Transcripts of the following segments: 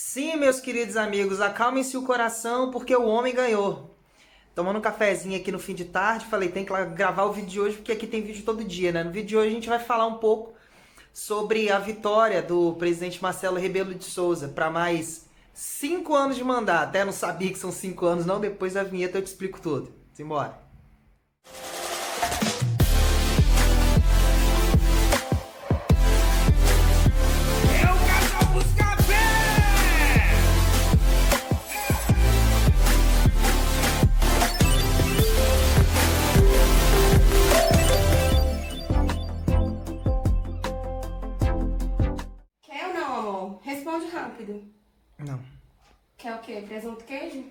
Sim, meus queridos amigos, acalmem-se o coração porque o homem ganhou. Tomando um cafezinho aqui no fim de tarde, falei, tem que gravar o vídeo de hoje porque aqui tem vídeo todo dia, né? No vídeo de hoje a gente vai falar um pouco sobre a vitória do presidente Marcelo Rebelo de Souza para mais 5 anos de mandato. Até não sabia que são 5 anos não, depois da vinheta eu te explico tudo. Simbora. Responde rápido. Não. Quer o quê? Presunto queijo?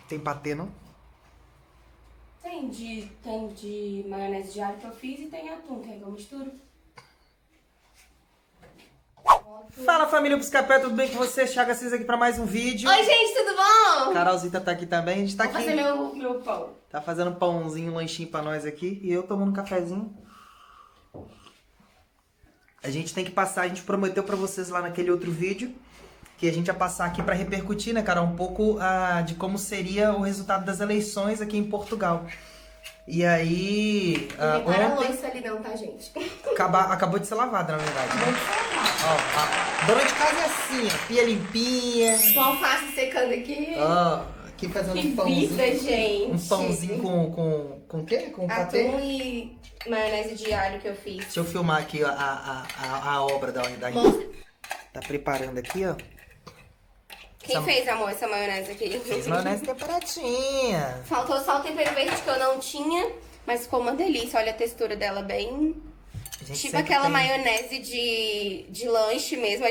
Tem patê, não? Tem de maionese de alho que eu fiz e tem atum. Quer que eu misturo? Fala, família Buscapé, tudo bem com você? Chaga Cis aqui pra mais um vídeo. Oi, gente, tudo bom? Carolzita tá aqui também, a gente tá Vou aqui. fazer meu pão. Tá fazendo um pãozinho, um lanchinho pra nós aqui. E eu tomando um cafezinho. A gente tem que passar, a gente prometeu pra vocês lá naquele outro vídeo que a gente ia passar aqui pra repercutir, né, cara, um pouco de como seria o resultado das eleições aqui em Portugal. E aí, Não para a ontem... louça ali não, tá, gente? Acabou de ser lavada, na verdade. Né? Ó, a dona de casa é assim, ó, pia limpinha. Com alface secando aqui. Ó, aqui fazendo Que um pãozinho. vida, gente. Um pãozinho com o quê? Com patê? Atum e maionese de alho que eu fiz. Deixa eu filmar aqui ó, a obra da Mostra. Tá preparando aqui, ó. Quem fez, amor, essa maionese aqui? Fez maionese temperadinha. Faltou só o tempero verde que eu não tinha, mas ficou uma delícia. Olha a textura dela, bem... Tipo aquela maionese de lanche mesmo.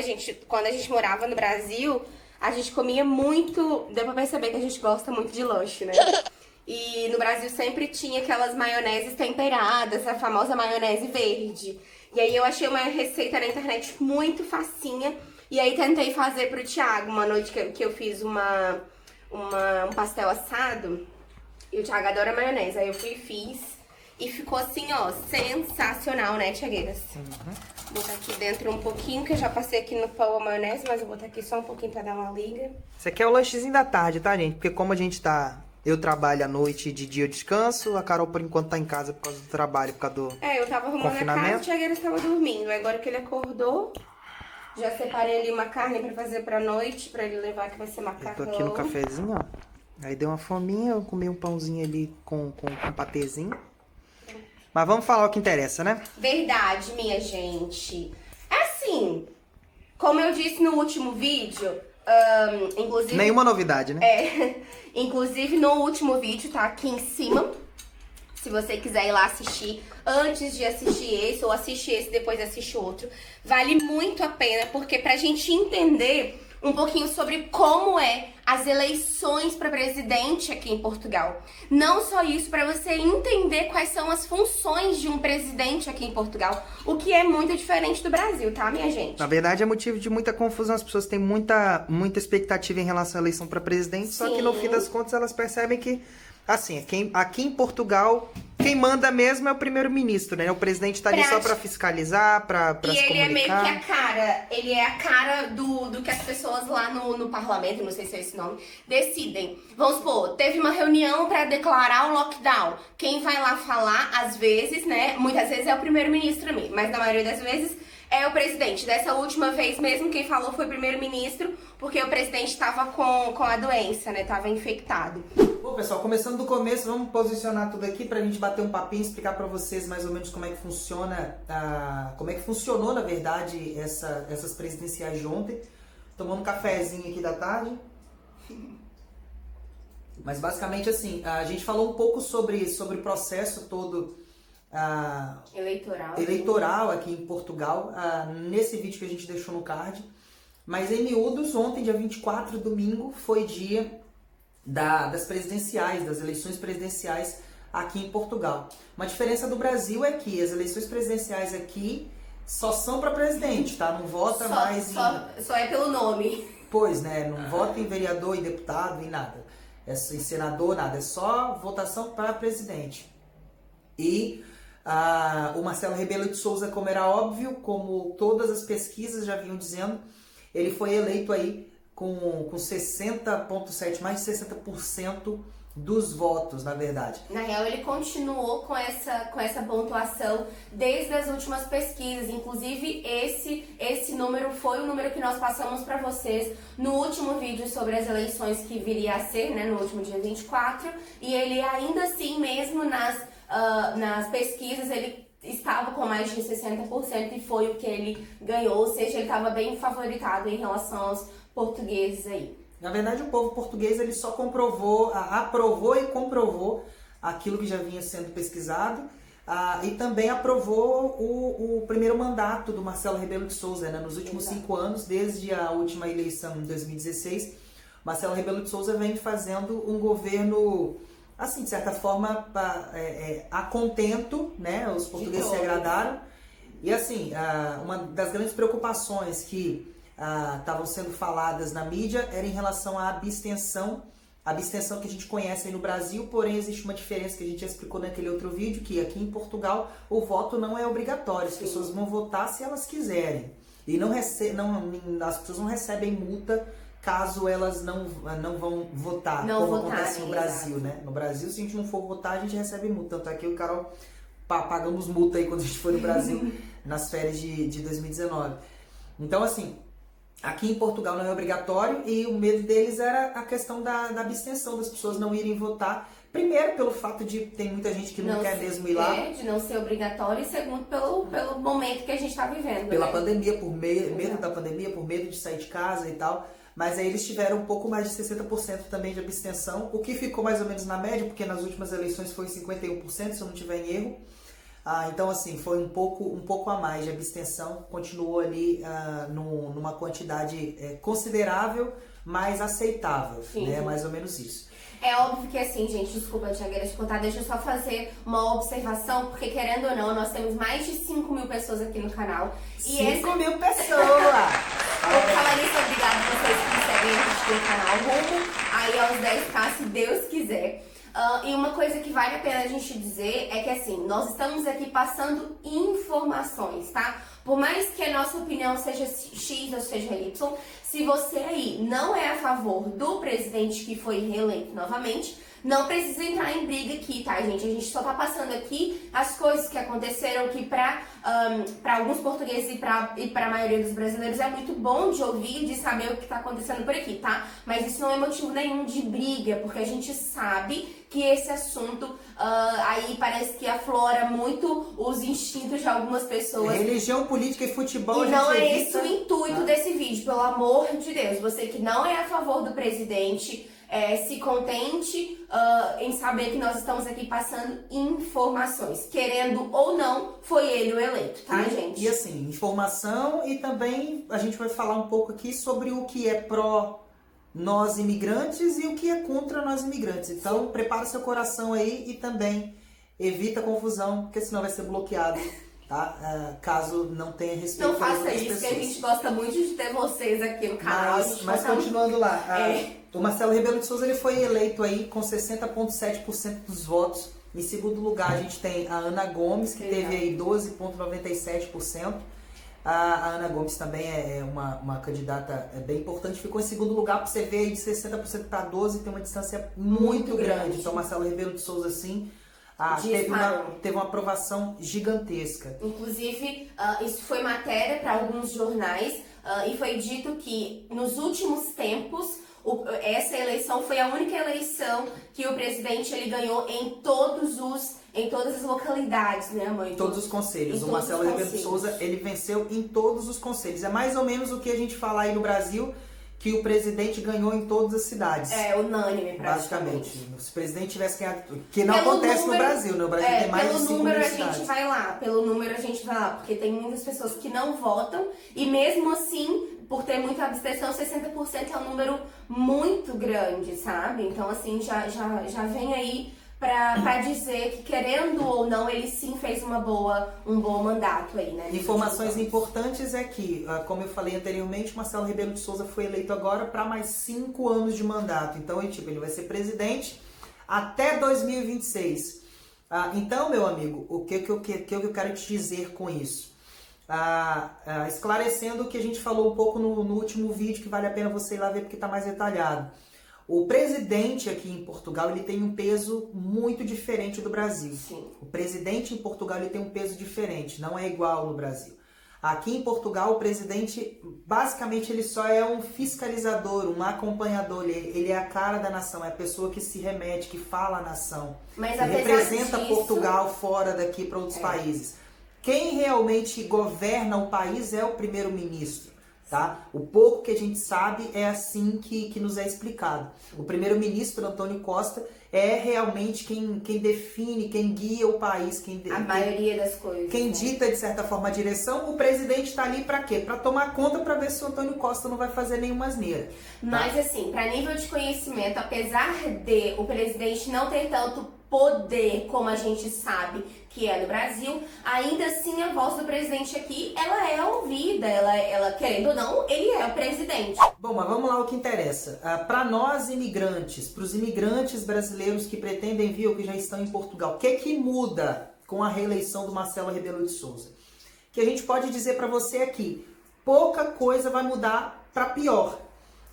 Quando a gente morava no Brasil, a gente comia muito... Deu pra perceber que a gente gosta muito de lanche, né? E no Brasil sempre tinha aquelas maioneses temperadas, a famosa maionese verde. E aí eu achei uma receita na internet muito facinha. E aí tentei fazer pro Thiago, uma noite que eu fiz um pastel assado. E o Thiago adora maionese. Aí eu fui e fiz. E ficou assim, ó, sensacional, né, Thiagueiras? Vou botar aqui dentro um pouquinho, que eu já passei aqui no pão a maionese, mas eu vou botar aqui só um pouquinho pra dar uma liga. Isso aqui é o lanchezinho da tarde, tá, gente? Porque como a gente tá... Eu trabalho à noite e de dia eu descanso. A Carol, por enquanto, tá em casa por causa do trabalho, por causa do eu tava arrumando a casa e o Thiagueiras tava dormindo. Agora que ele acordou, já separei ali uma carne pra fazer pra noite, pra ele levar, que vai ser macarrão. Eu tô aqui no cafezinho, ó. Aí deu uma fominha, eu comi um pãozinho ali com patêzinho. Mas vamos falar o que interessa, né? Verdade, minha gente. É assim, como eu disse no último vídeo, inclusive... Nenhuma novidade, né? Inclusive no último vídeo, tá aqui em cima. Se você quiser ir lá assistir antes de assistir esse, ou assiste esse depois assiste outro. Vale muito a pena, porque pra gente entender um pouquinho sobre como é as eleições para presidente aqui em Portugal. Não só isso, para você entender quais são as funções de um presidente aqui em Portugal, o que é muito diferente do Brasil, tá, minha gente? Na verdade é motivo de muita confusão, as pessoas têm muita expectativa em relação à eleição para presidente, só que no fim das contas elas percebem que, assim, aqui em Portugal, quem manda mesmo é o primeiro-ministro, né? O presidente tá ali só para fiscalizar, para se comunicar. E ele é meio que a cara, ele é a cara do que as pessoas lá no parlamento, não sei se é esse nome, decidem. Vamos supor, teve uma reunião para declarar o lockdown. Quem vai lá falar, às vezes, né? Muitas vezes é o primeiro-ministro também, mas na maioria das vezes é o presidente. Dessa última vez mesmo, quem falou foi o primeiro-ministro, porque o presidente estava com a doença, né? Tava infectado. Bom, pessoal, começando do começo, vamos posicionar tudo aqui pra gente bater um papinho, explicar pra vocês mais ou menos como é que funciona, como é que funcionou, na verdade, essas presidenciais de ontem. Tomando um cafezinho aqui da tarde. Mas basicamente assim, a gente falou um pouco sobre o processo todo eleitoral aqui em Portugal, nesse vídeo que a gente deixou no card. Mas em miúdos, ontem, dia 24, domingo, foi dia das presidenciais, das eleições presidenciais aqui em Portugal. Uma diferença do Brasil é que as eleições presidenciais aqui só são para presidente, tá? Não vota mais em... Só é pelo nome. Pois, né? Não vota em vereador e deputado e nada. Em senador, nada. É só votação para presidente. E O Marcelo Rebelo de Souza, como era óbvio, como todas as pesquisas já vinham dizendo, ele foi eleito aí com 60,7%, mais de 60% dos votos, na verdade. Na real, ele continuou com essa pontuação desde as últimas pesquisas. Inclusive, esse número foi o número que nós passamos para vocês no último vídeo sobre as eleições que viria a ser, né, no último dia 24. E ele ainda assim, mesmo nas pesquisas, ele estava com mais de 60% e foi o que ele ganhou. Ou seja, ele estava bem favoritado em relação aos portugueses aí. Na verdade, o povo português ele só aprovou e comprovou aquilo que já vinha sendo pesquisado e também aprovou o primeiro mandato do Marcelo Rebelo de Souza, né? Nos últimos 5 anos, desde a última eleição em 2016, Marcelo Rebelo de Souza vem fazendo um governo, assim, de certa forma, a contento, né? Os portugueses se agradaram. E assim, uma das grandes preocupações que estavam sendo faladas na mídia era em relação à abstenção. A abstenção que a gente conhece aí no Brasil, porém existe uma diferença que a gente já explicou naquele outro vídeo, que aqui em Portugal o voto não é obrigatório, as pessoas vão votar se elas quiserem. E as pessoas não recebem multa caso elas não vão votar, como acontece no Brasil, né? No Brasil, se a gente não for votar, a gente recebe multa. Tanto é que o Carol pagamos multa aí quando a gente foi no Brasil nas férias de 2019. Então, assim, aqui em Portugal não é obrigatório e o medo deles era a questão da abstenção, das pessoas não irem votar. Primeiro, pelo fato de ter muita gente que não quer mesmo ir lá. De não ser obrigatório. E segundo, pelo momento que a gente está vivendo. Pela pandemia, por medo da pandemia, por medo de sair de casa e tal. Mas aí eles tiveram um pouco mais de 60% também de abstenção, o que ficou mais ou menos na média, porque nas últimas eleições foi 51%, se eu não tiver em erro. Então, assim, foi um pouco a mais de abstenção, continuou ali numa quantidade considerável, mas aceitável, sim, né? Mais ou menos isso. É óbvio que assim, gente, desculpa, Tiagueira, te contar, deixa eu só fazer uma observação, porque querendo ou não, nós temos mais de 5 mil pessoas aqui no canal. 5 mil pessoas! Larissa, obrigada a vocês que seguem a gente no canal, rumo aí aos 10k, se Deus quiser. E uma coisa que vale a pena a gente dizer é que assim, nós estamos aqui passando informações, tá? Por mais que a nossa opinião seja X ou seja Y, se você aí não é a favor do presidente que foi reeleito novamente, não precisa entrar em briga aqui, tá, gente? A gente só tá passando aqui as coisas que aconteceram, que pra alguns portugueses e pra maioria dos brasileiros é muito bom de ouvir, de saber o que tá acontecendo por aqui, tá? Mas isso não é motivo nenhum de briga, porque a gente sabe que esse assunto aí parece que aflora muito os instintos de algumas pessoas. Religião, política e futebol. E não é esse o intuito desse vídeo, pelo amor de Deus. Você que não é a favor do presidente, se contente em saber que nós estamos aqui passando informações. Querendo ou não, foi ele o eleito, tá, gente? E assim, informação, e também a gente vai falar um pouco aqui sobre o que é pró nós imigrantes e o que é contra nós imigrantes. Então, prepara seu coração aí e também evita confusão, porque senão vai ser bloqueado, tá? Caso não tenha respeito. Não faça isso, que a gente gosta muito de ter vocês aqui no canal. Mas continuando lá, o Marcelo Rebelo de Souza ele foi eleito aí com 60,7% dos votos. Em segundo lugar, a gente tem a Ana Gomes, que teve aí 12,97%. A Ana Gomes também é uma candidata bem importante. Ficou em segundo lugar, para você ver aí de 60% para 12%, tem uma distância muito grande. Então, Marcelo Rebelo de Souza, assim, teve uma aprovação gigantesca. Inclusive, isso foi matéria para alguns jornais e foi dito que nos últimos tempos essa eleição foi a única eleição que o presidente ele ganhou em todas as localidades, né, mãe? Todos os conselhos. O Marcelo Rebelo de Souza, ele venceu em todos os conselhos. É mais ou menos o que a gente fala aí no Brasil, que o presidente ganhou em todas as cidades. É, unânime, basicamente. Se o presidente tivesse ganhado... Que não acontece no Brasil, né? O Brasil tem mais de 5 mil cidades. Pelo número a gente vai lá, porque tem muitas pessoas que não votam, e mesmo assim, por ter muita abstenção, 60% é um número muito grande, sabe? Então, assim, já vem aí pra dizer que, querendo ou não, ele sim fez um bom mandato aí, né? Informações importantes é que, como eu falei anteriormente, Marcelo Rebelo de Souza foi eleito agora para mais 5 anos de mandato. Então, ele vai ser presidente até 2026. Então, meu amigo, o que eu quero te dizer com isso? Esclarecendo o que a gente falou um pouco no último vídeo, que vale a pena você ir lá ver porque está mais detalhado. O presidente aqui em Portugal ele tem um peso muito diferente do Brasil. Sim. O presidente em Portugal ele tem um peso diferente, não é igual no Brasil. Aqui em Portugal, o presidente, basicamente, ele só é um fiscalizador, um acompanhador. Ele é a cara da nação, é a pessoa que se remete, que fala a nação. Mas ele representa disso... Portugal fora daqui para outros países. Quem realmente governa o país é o primeiro-ministro. Tá? O pouco que a gente sabe é assim que nos é explicado. O primeiro-ministro, António Costa, é realmente quem define, quem guia o país. A maioria das coisas. Quem dita, de certa forma, a direção. O presidente está ali para quê? Para tomar conta, para ver se o António Costa não vai fazer nenhuma asneira. Tá? Mas assim, para nível de conhecimento, apesar de o presidente não ter tanto poder como a gente sabe que é no Brasil, ainda assim a voz do presidente aqui, ela é ouvida, ela querendo ou não, ele é o presidente. Bom, mas vamos lá o que interessa. Para nós imigrantes, para os imigrantes brasileiros que pretendem vir ou que já estão em Portugal, o que muda com a reeleição do Marcelo Rebelo de Sousa? Que a gente pode dizer para você aqui, pouca coisa vai mudar para pior.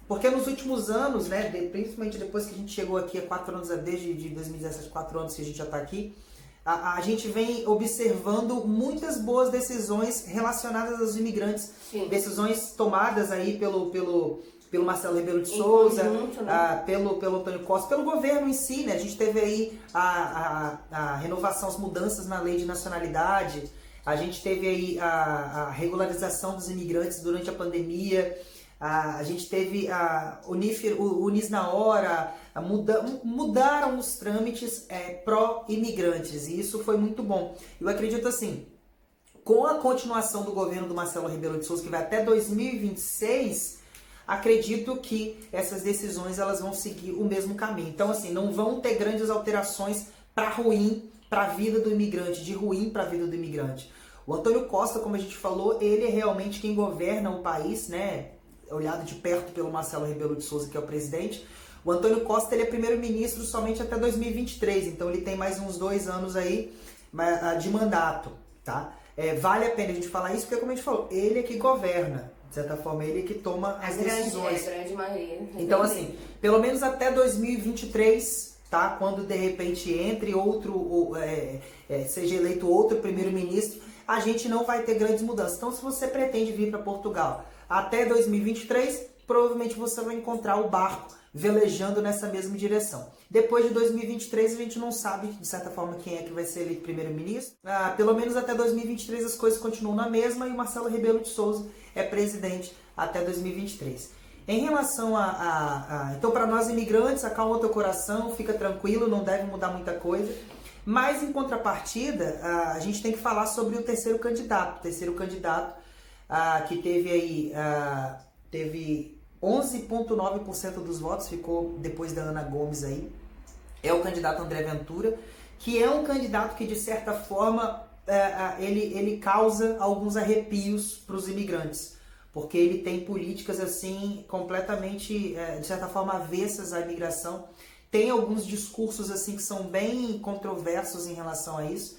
Porque nos últimos anos, né, principalmente depois que a gente chegou aqui há 4 anos, desde 2017, 4 anos que a gente já está aqui, a gente vem observando muitas boas decisões relacionadas aos imigrantes. Sim. Decisões tomadas aí pelo Marcelo Rebelo de Sousa, conjunto, né? pelo Antônio Costa, pelo governo em si, né? A gente teve aí a renovação, as mudanças na lei de nacionalidade, a gente teve aí a regularização dos imigrantes durante a pandemia, a gente teve o Unis na hora, mudaram os trâmites pró-imigrantes, e isso foi muito bom. Eu acredito assim, com a continuação do governo do Marcelo Rebelo de Sousa, que vai até 2026, acredito que essas decisões elas vão seguir o mesmo caminho. Então, assim, não vão ter grandes alterações para ruim para a vida do imigrante, de ruim para a vida do imigrante. O Antônio Costa, como a gente falou, ele é realmente quem governa o país, né? Olhado de perto pelo Marcelo Rebelo de Sousa, que é o presidente. O Antônio Costa ele é primeiro-ministro somente até 2023, então ele tem mais uns 2 anos aí de mandato, tá? Vale a pena a gente falar isso, porque como a gente falou, ele é que governa, de certa forma, ele é que toma as decisões. Grande maioria. Então, assim, pelo menos até 2023, tá? Quando de repente entre outro, seja eleito outro primeiro-ministro, a gente não vai ter grandes mudanças. Então, se você pretende vir para Portugal até 2023, provavelmente você vai encontrar o barco velejando nessa mesma direção. Depois de 2023, a gente não sabe, de certa forma, quem é que vai ser eleito primeiro-ministro. Pelo menos até 2023 as coisas continuam na mesma e o Marcelo Rebelo de Sousa é presidente até 2023. Em relação então, para nós imigrantes, acalma o teu coração, fica tranquilo, não deve mudar muita coisa. Mas, em contrapartida, a gente tem que falar sobre o terceiro candidato. O terceiro candidato que teve aí, teve 11,9% dos votos, ficou depois da Ana Gomes aí, é o candidato André Ventura, que é um candidato que, de certa forma, ele causa alguns arrepios para os imigrantes, porque ele tem políticas assim completamente, de certa forma, avessas à imigração. Tem alguns discursos assim que são bem controversos em relação a isso.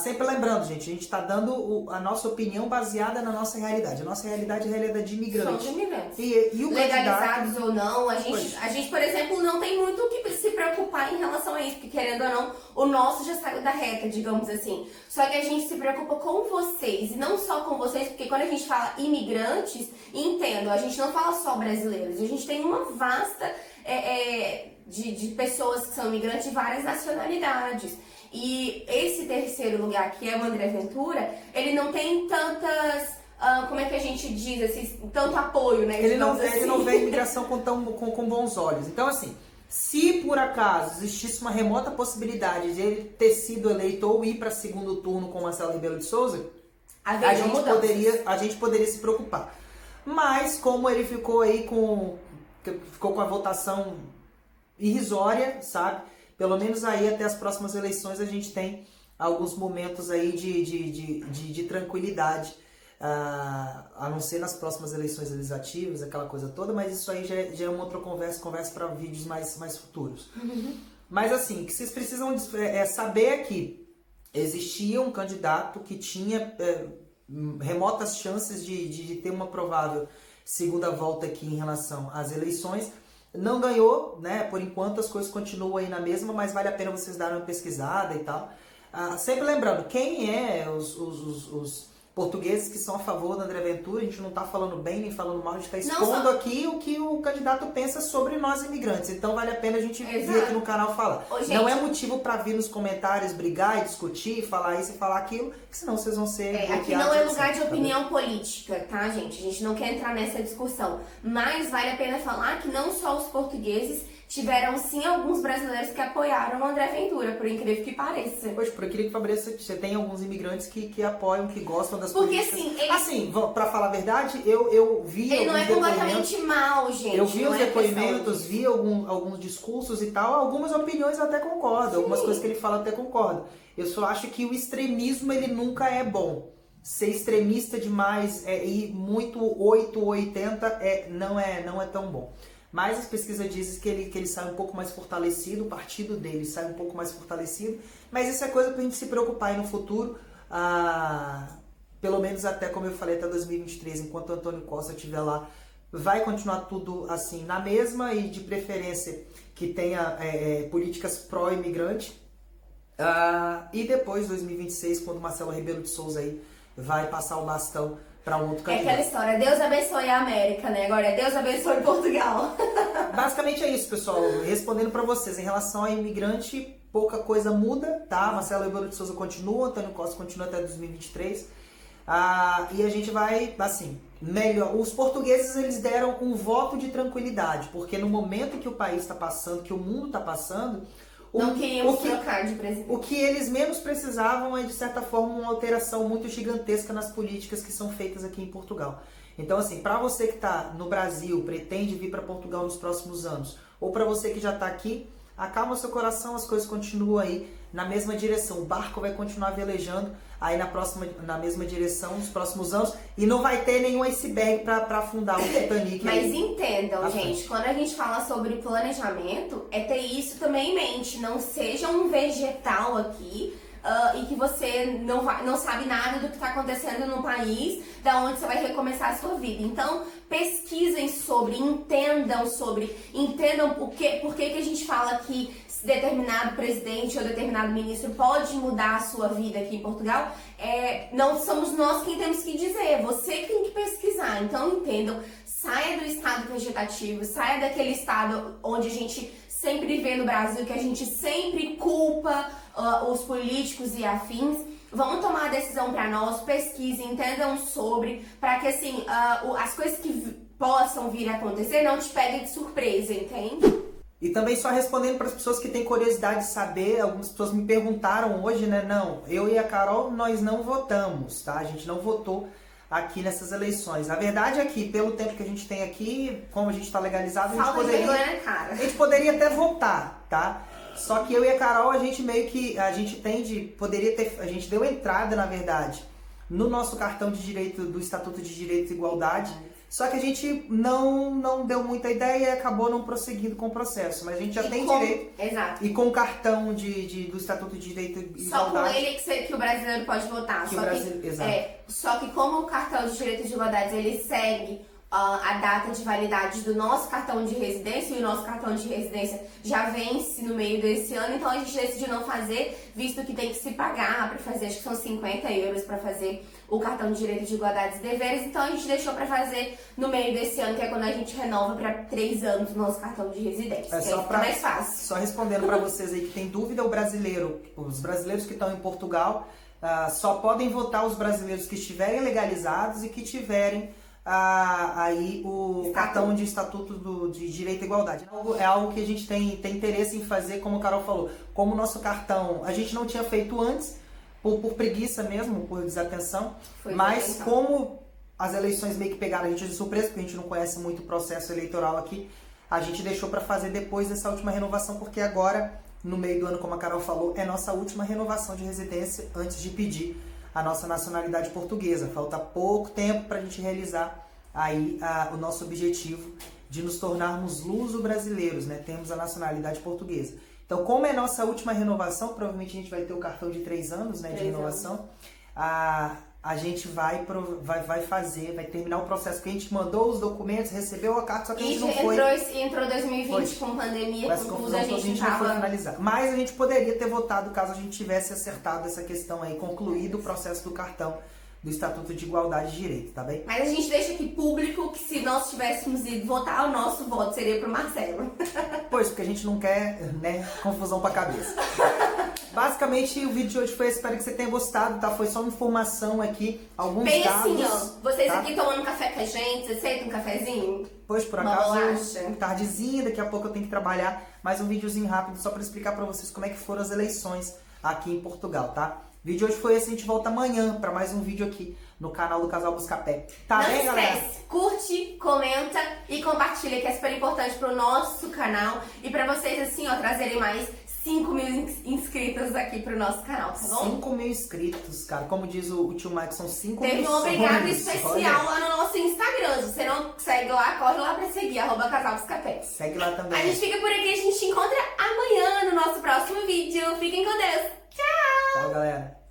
Sempre lembrando, gente, a gente está dando a nossa opinião baseada na nossa realidade. A nossa realidade é a realidade de imigrantes. São de imigrantes. E o legalizados ou não, a gente, por exemplo, não tem muito o que se preocupar em relação a isso, porque querendo ou não, o nosso já saiu da reta, digamos assim. Só que a gente se preocupa com vocês, e não só com vocês, porque quando a gente fala imigrantes, entendo, a gente não fala só brasileiros, a gente tem uma vasta de pessoas que são imigrantes de várias nacionalidades. E esse terceiro lugar, que é o André Ventura, ele não tem tantas, como é que a gente diz, assim, tanto apoio, né? Ele não vê a imigração com bons olhos. Então, assim, se por acaso existisse uma remota possibilidade de ele ter sido eleito ou ir para segundo turno com Marcelo Rebelo de Sousa, a gente poderia se preocupar. Mas, como ele ficou aí com a votação irrisória, sabe? Pelo menos aí até as próximas eleições a gente tem alguns momentos aí de tranquilidade, a não ser nas próximas eleições legislativas, aquela coisa toda, mas isso aí já é uma outra conversa para vídeos mais futuros. Uhum. Mas assim, o que vocês precisam saber é que existia um candidato que tinha remotas chances de ter uma provável segunda volta aqui em relação às eleições. Não ganhou, né? Por enquanto as coisas continuam aí na mesma, mas vale a pena vocês darem uma pesquisada e tal. Sempre lembrando, quem é os portugueses que são a favor da André Ventura, a gente não está falando bem nem falando mal, a gente está expondo aqui o que o candidato pensa sobre nós imigrantes. Então vale a pena a gente vir aqui no canal falar. Ô, gente, não é motivo para vir nos comentários brigar e discutir, falar isso e falar aquilo, que senão vocês vão ser aqui não é lugar de opinião política, tá, gente? A gente não quer entrar nessa discussão. Mas vale a pena falar que não só os portugueses tiveram sim alguns brasileiros que apoiaram o André Ventura, por incrível que pareça. Poxa, por incrível que pareça, você tem alguns imigrantes que apoiam, que gostam das porque políticas. Assim, ele... assim, pra falar a verdade, eu vi ele não é completamente mal, gente. Eu vi os depoimentos, vi alguns discursos e tal, algumas opiniões eu até concordo, sim. Algumas coisas que ele fala eu até concordo. Eu só acho que o extremismo, ele nunca é bom. Ser extremista demais e muito 8 ou 80 não é tão bom. Mas as pesquisas dizem que ele sai um pouco mais fortalecido, o partido dele sai um pouco mais fortalecido. Mas isso é coisa pra gente se preocupar aí no futuro. Pelo menos até, como eu falei, até 2023, enquanto o Antônio Costa estiver lá, vai continuar tudo assim na mesma e de preferência que tenha políticas pró-imigrante. E depois, 2026, quando Marcelo Rebelo de Souza aí vai passar o bastão para um outro candidato. É aquela história, Deus abençoe a América, né? Agora é Deus abençoe Portugal. Basicamente é isso, pessoal. Respondendo para vocês, em relação a imigrante, pouca coisa muda, tá? Marcelo Rebelo de Souza continua, Antônio Costa continua até 2023. E a gente vai, assim, melhor. Os portugueses, eles deram um voto de tranquilidade, porque no momento que o país está passando, que o mundo está passando, não queríamos trocar de presidente. O que eles menos precisavam é, de certa forma, uma alteração muito gigantesca nas políticas que são feitas aqui em Portugal. Então, assim, para você que está no Brasil, pretende vir para Portugal nos próximos anos, ou para você que já está aqui, acalma seu coração, as coisas continuam aí na mesma direção. O barco vai continuar velejando aí na mesma direção nos próximos anos e não vai ter nenhum iceberg para afundar o Titanic. Mas entendam, gente, quando a gente fala sobre planejamento, é ter isso também em mente. Não seja um vegetal aqui e que você não sabe nada do que está acontecendo no país, da onde você vai recomeçar a sua vida. Então, pesquisem sobre, entendam por que a gente fala que determinado presidente ou determinado ministro pode mudar a sua vida aqui em Portugal. Não somos nós quem temos que dizer, você que tem que pesquisar. Então, entendam, saia do estado vegetativo, saia daquele estado onde a gente sempre vê no Brasil, que a gente sempre culpa os políticos e afins. Vamos tomar a decisão para nós, pesquisem, entendam sobre, para que assim, as coisas que possam vir a acontecer não te peguem de surpresa, entende? E também só respondendo para as pessoas que têm curiosidade de saber, algumas pessoas me perguntaram hoje, né? Não, eu e a Carol, nós não votamos, tá? A gente não votou aqui nessas eleições. A verdade é que, pelo tempo que a gente tem aqui, como a gente está legalizado, a gente poderia até votar, tá? Só que eu e a Carol, a gente meio que, a gente deu entrada, na verdade, no nosso cartão de direito, do Estatuto de Direito e Igualdade, só que a gente não deu muita ideia e acabou não prosseguindo com o processo. Mas a gente já tem direito. Exato. E com o cartão do Estatuto de Direito e Igualdade. Só com ele que o brasileiro pode votar. Só que como o cartão de Direito e Igualdade ele segue a data de validade do nosso cartão de residência, e o nosso cartão de residência já vence no meio desse ano, então a gente decidiu não fazer, visto que tem que se pagar para fazer, acho que são 50 euros para fazer o cartão de direito de igualdades e deveres, então a gente deixou para fazer no meio desse ano, que é quando a gente renova para 3 anos o nosso cartão de residência, que é mais fácil. Só respondendo para vocês aí que tem dúvida, os brasileiros que estão em Portugal só podem votar os brasileiros que estiverem legalizados e que tiverem aí o cartão de Estatuto de Direito e Igualdade. É algo que a gente tem interesse em fazer, como o Carol falou. Como o nosso cartão a gente não tinha feito antes, por preguiça mesmo, por desatenção, mas como as eleições meio que pegaram a gente de surpresa, porque a gente não conhece muito o processo eleitoral aqui, a gente deixou para fazer depois dessa última renovação, porque agora, no meio do ano, como a Carol falou, é nossa última renovação de residência antes de pedir a nossa nacionalidade portuguesa. Falta pouco tempo para a gente realizar aí o nosso objetivo de nos tornarmos luso-brasileiros, né? Temos a nacionalidade portuguesa. Então, como é nossa última renovação, provavelmente a gente vai ter o cartão de 3 anos, né, de renovação. A gente vai terminar o processo que a gente mandou os documentos, recebeu a carta, só que a gente não foi... Entrou 2020 com pandemia, com tudo, a gente não foi finalizar. Mas a gente poderia ter votado caso a gente tivesse acertado essa questão aí, concluído o processo do cartão do Estatuto de Igualdade de Direito, tá bem? Mas a gente deixa aqui público que se nós tivéssemos ido votar, o nosso voto seria pro Marcelo. Pois, porque a gente não quer, né, confusão pra cabeça. Basicamente, o vídeo de hoje foi esse. Espero que você tenha gostado, tá? Foi só uma informação aqui, alguns bem dados. Bem assim, ó. Vocês tá? aqui tomando café com a gente, você aceita um cafezinho? Pois, por acaso, tardezinha, daqui a pouco eu tenho que trabalhar. Mais um videozinho rápido só pra explicar pra vocês como é que foram as eleições aqui em Portugal, tá? O vídeo de hoje foi esse, a gente volta amanhã pra mais um vídeo aqui no canal do Casal Buscapé. Tá não bem, galera? Esquece, curte, comenta e compartilha, que é super importante pro nosso canal e pra vocês, assim, ó, trazerem mais 5.000 inscritos aqui pro nosso canal, tá bom? 5.000 inscritos, cara. Como diz o tio Mike, são 5.000 Teve um obrigado especial lá no nosso Instagram. Se você não segue lá, corre lá pra seguir, @casalbuscapé. Segue lá também. A gente fica por aqui, a gente se encontra amanhã no nosso próximo vídeo. Fiquem com Deus. Tchau! Tchau, galera.